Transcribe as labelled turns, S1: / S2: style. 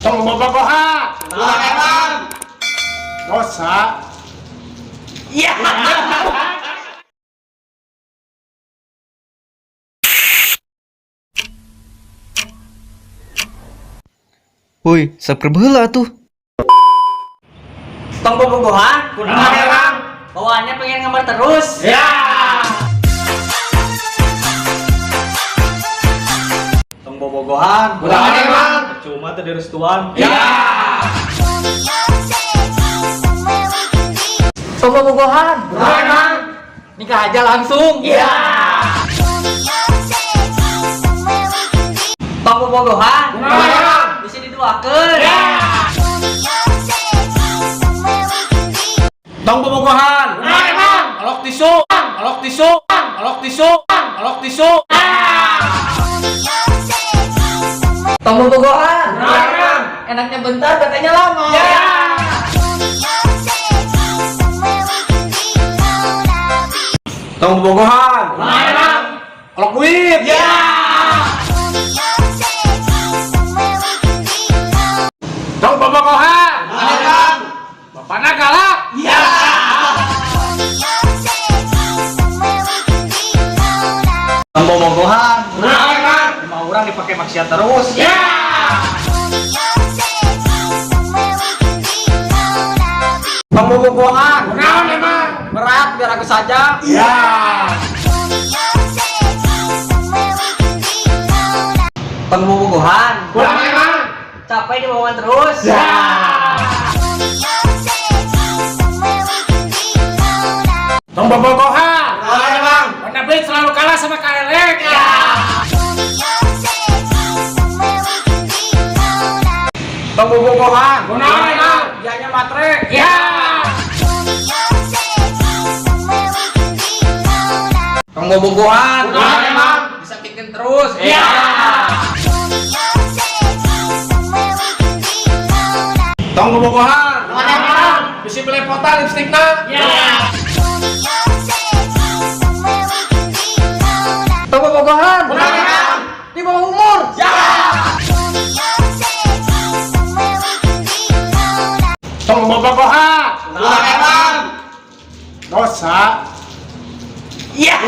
S1: Tong bobogohan.
S2: Ulah emang.
S1: Dosa.
S2: Iya.
S3: Woi, subscribe heula tuh.
S2: Tong bobogohan.
S1: Kunaon emang?
S2: Bawaannya pengen ngamar terus.
S1: Ya.
S2: Tong bobogohan.
S1: Kunaon emang?
S2: Cuma tadi restuan.
S1: Ya.
S2: Tong bobogohan.
S1: Kunaon emang?
S2: Nikah aja langsung.
S1: Ya.
S2: Tong bobogohan.
S1: Kunaon emang?
S2: Bisa diduakeun.
S1: Ya. Tong bobogohan. Kunaon emang? Olok tisu. Olok tisu. Olok tisu. Olok tisu.
S2: Tong bobogohan.
S1: Kunaon emang?
S2: Enaknya bentar, katanya lama.
S1: Ya. Tong bobogohan. Kunaon emang? Olok duit. Ya. Tong bobogohan. Kunaon emang? Bapana galak. Ya.
S2: Tong bobogohan.
S1: Kunaon emang?
S2: 5 orang dipakai maksiat terus.
S1: Ya.
S2: Tong bobogohan.
S1: Kunaon emang?
S2: Berat biar aku saja.
S1: Ya.
S2: Tong bobogohan.
S1: Kunaon emang?
S2: Capek dibawakan terus.
S1: Ya. Tong bobogohan.
S2: Kunaon emang?
S1: Warna Blade selalu kalah sama KLX. Ya.
S2: Tong bobogohan.
S1: Kunaon emang?
S2: Dianya matre.
S1: Ya.
S2: Tong bobogohan.
S1: Kunaon emang?
S2: Disakitkan terus.
S1: Ya. Tong bobogohan.
S2: Kunaon emang?
S1: Bisa belepotan lipstikna. Ya.
S2: Tong bobogohan.
S1: Kunaon emang?
S2: Di bawah umur.
S1: Ya. Tong bobogohan.
S2: Kunaon emang?
S1: Dosa.
S2: Iya.